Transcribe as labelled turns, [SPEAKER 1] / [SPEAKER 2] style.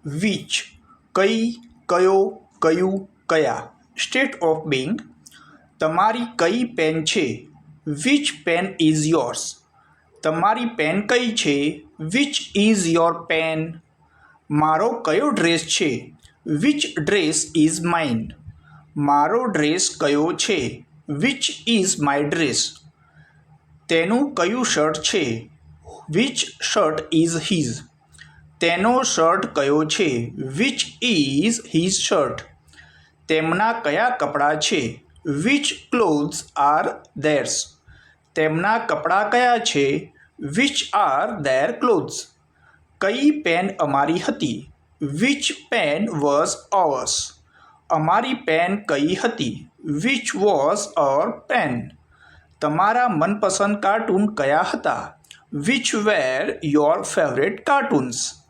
[SPEAKER 1] Which કઈ, કયો, કયું, કયા. State of being. તમારી કઈ પેન છે? Which pen is yours. તમારી પેન કઈ છે? Which is your pen. મારો કયો ડ્રેસ છે? Which dress is mine. મારો ડ્રેસ કયો છે? Which is my dress. તેનું કયું શર્ટ છે? Which shirt is his. તેનો શર્ટ કયો છે? Which is his shirt. તેમના કયા કપડાં છે? Which clothes are theirs. તેમના કપડાં કયા છે? Which are there clothes. કઈ પેન અમારી હતી? Which pen was ours. અમારી પેન કઈ હતી? Which was our pen. તમારા મનપસંદ કાર્ટૂન કયા હતા? Which were your favourite cartoons.